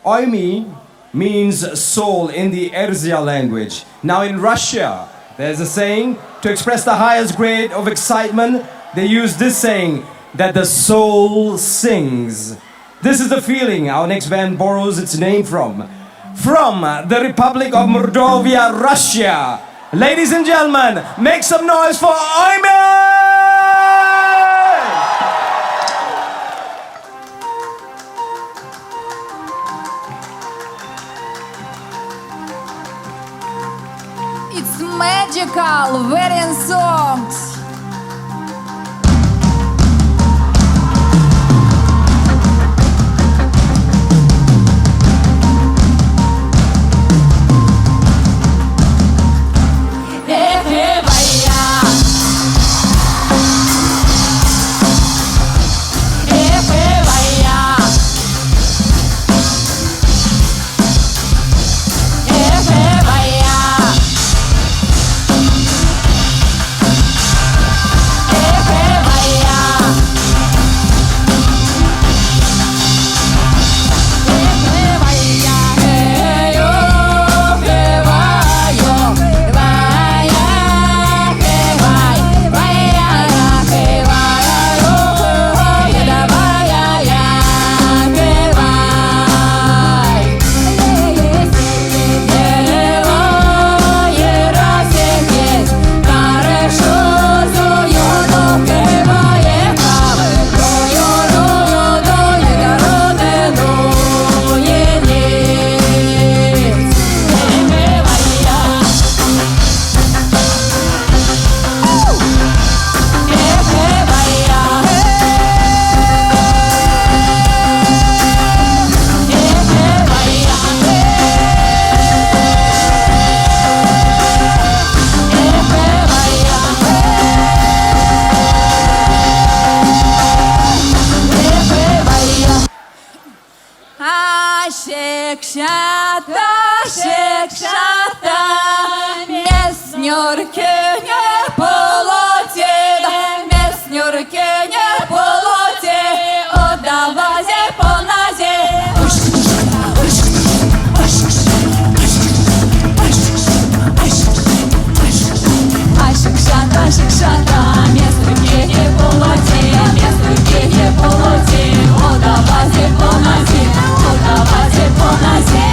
Oyme means soul in the Erzya language. Now in Russia, there's a saying, to express the highest grade of excitement, they use this saying, that the soul sings. This is the feeling our next band borrows its name from. From the Republic of Moldova, Russia. Ladies and gentlemen, make some noise for Oyme! It's magical, variant songs. Шекшата, меснюрки не полоте, меснюрки не полоте, отдавазе поназе. Шекшата, шекшата, меснюрки не полоте, меснюрки не полоте, отдавазе поназе, отдаваze ponaze.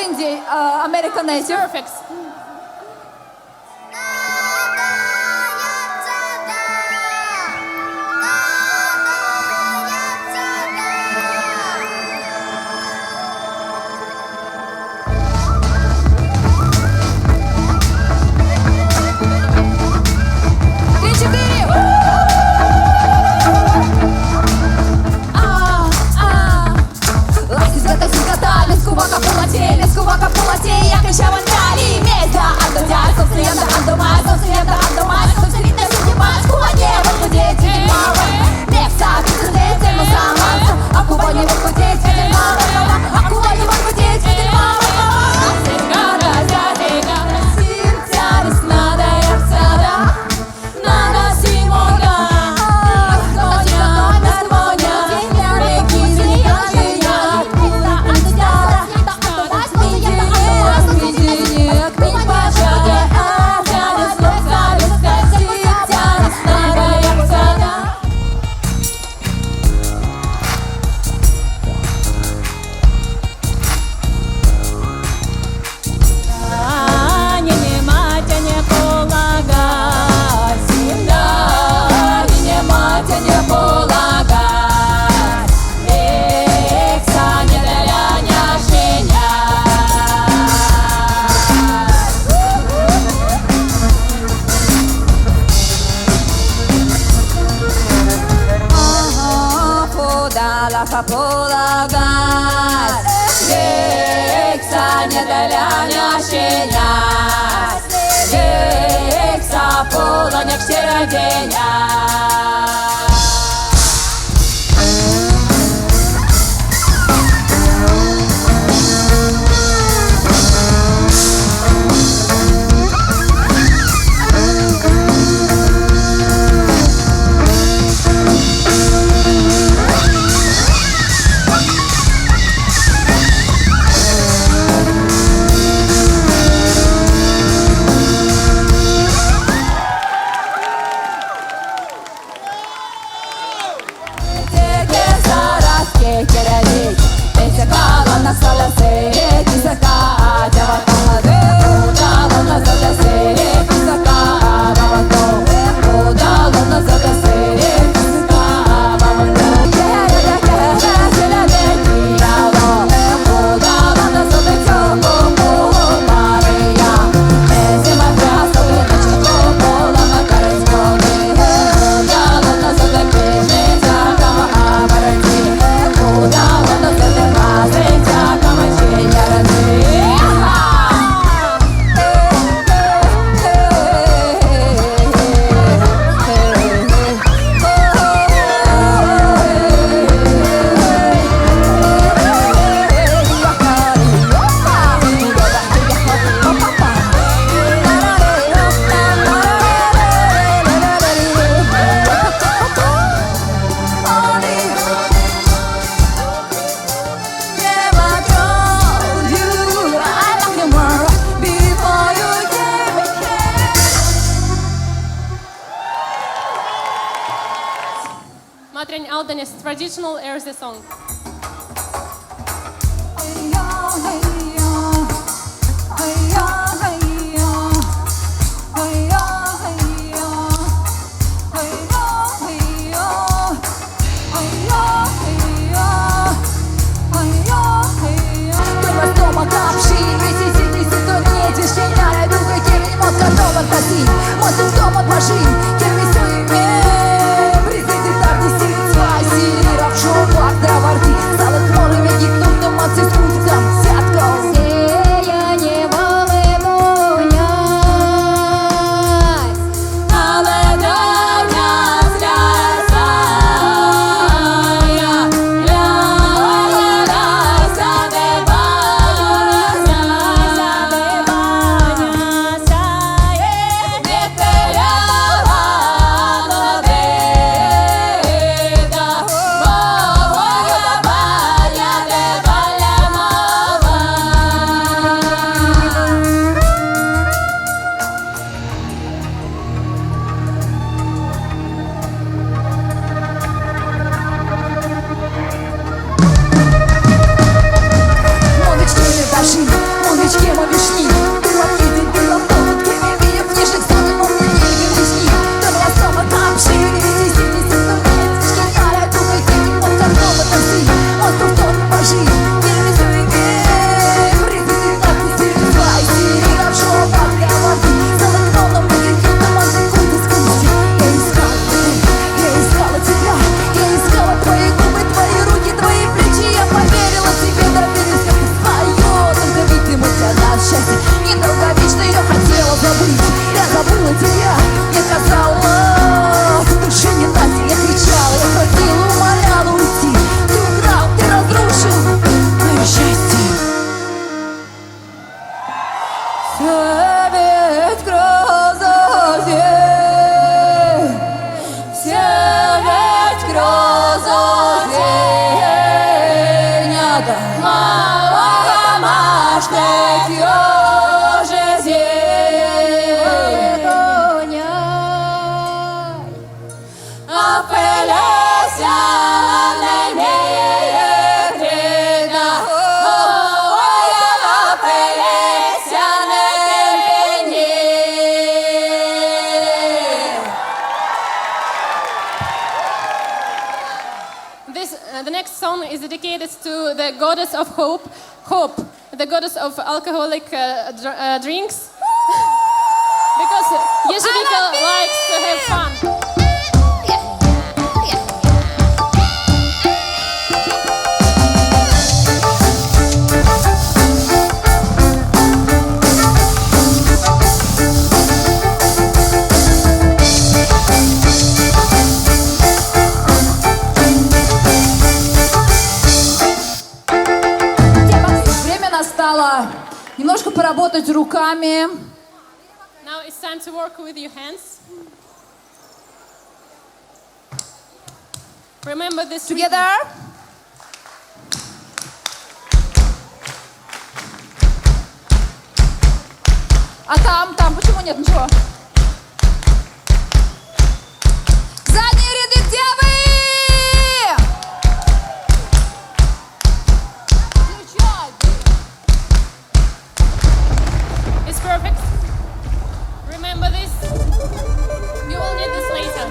Индии, American Native. Perfect. Я кричала Дали, место, отдадя, собственно, отдавай, собственно, отдавай, собственно, сидимай, скуане, выходить, сидимава, место, кицунете, мазаманца, акуване, выходить, сидимава, акуване, выходить, сидимава, сигара, сигара, сиртя, весна, я всада, надо симона, Тоня, Тоня, реки, зеленая, полагать, Гекса не даляня щенять, Гекса полоняк щероденя. Matreń Aldenis, traditional Erze song. Stale tvorim Egiptom, domaći s kucam, sjatko Свет грозоте, свет грозоте, нята мала машtet ёже зеленя, апеляся не греда, ой, апеляся не пенье. The next song is dedicated to the goddess of hope, Hope, the goddess of alcoholic drinks, because Yezhevika likes to have fun. Время настало немножко поработать руками. Now it's time to work with your hands. Remember this. Together. А там, почему нет ничего? Задние ряды, где вы? Включай. It's perfect. Remember this. You will need this later.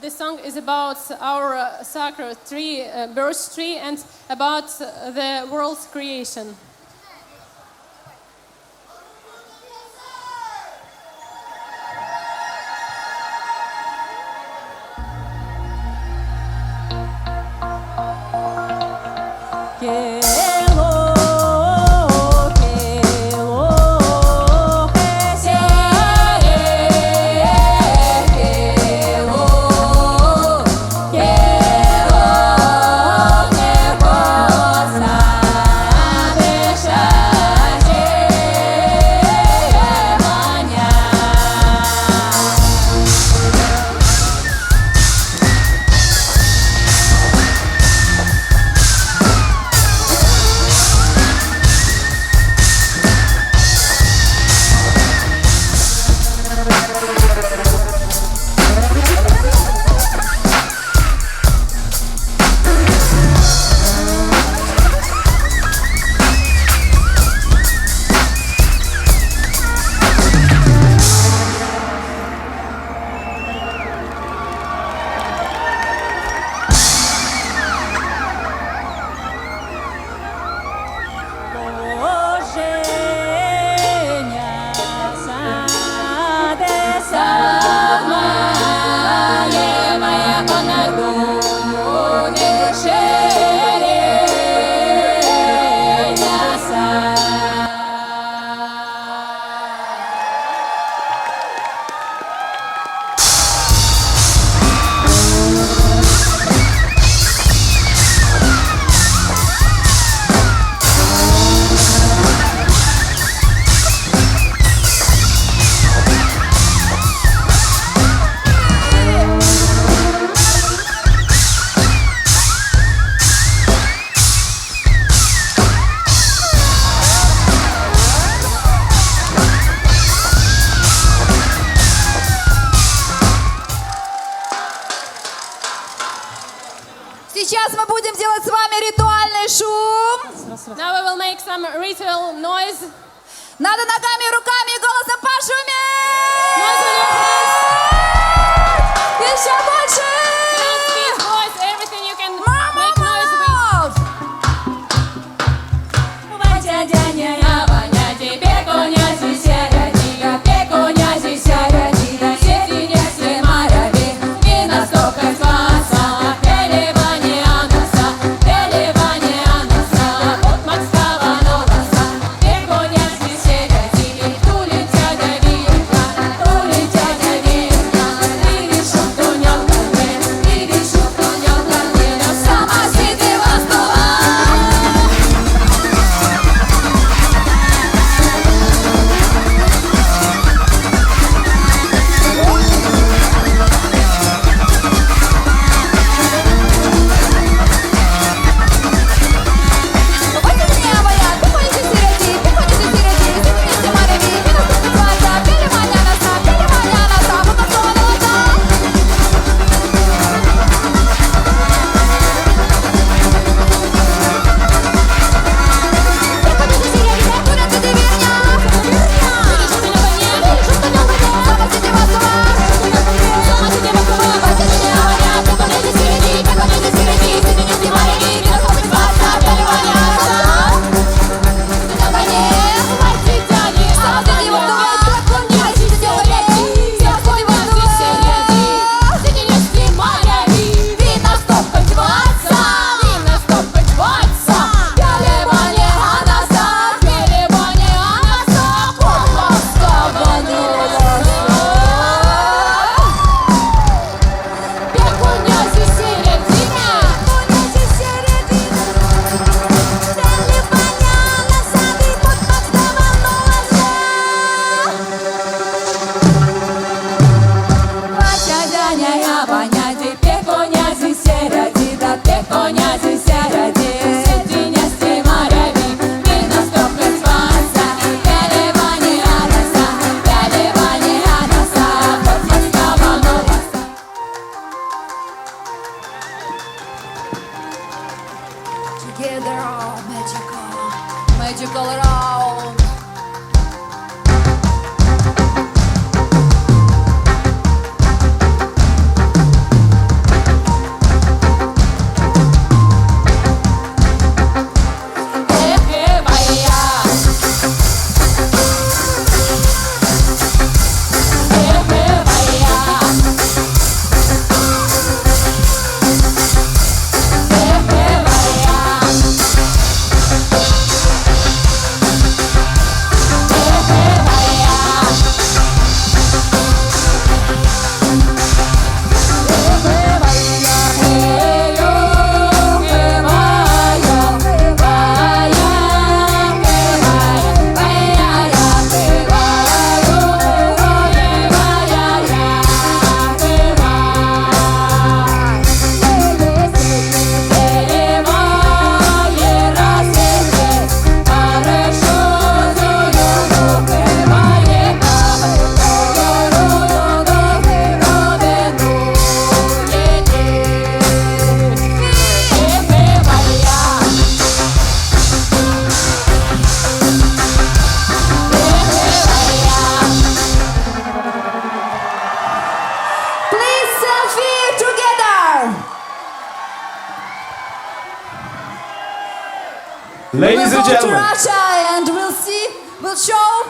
This song is about our sacred tree, birch tree, and about the world's creation. Sabe вами ритуальный шум. Now we will make some ritual noise. Надо ногами, руками и голосом пошуметь. Noise with your hands. Еще больше. Hands, feet, voice, everything you can make noise with. Together, magical round. Ladies and To gentlemen, Russia and we'll show.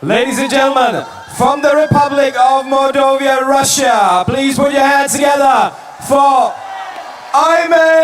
ladies and gentlemen, from the Republic of Moldova, Russia, please put your hands together for Oyme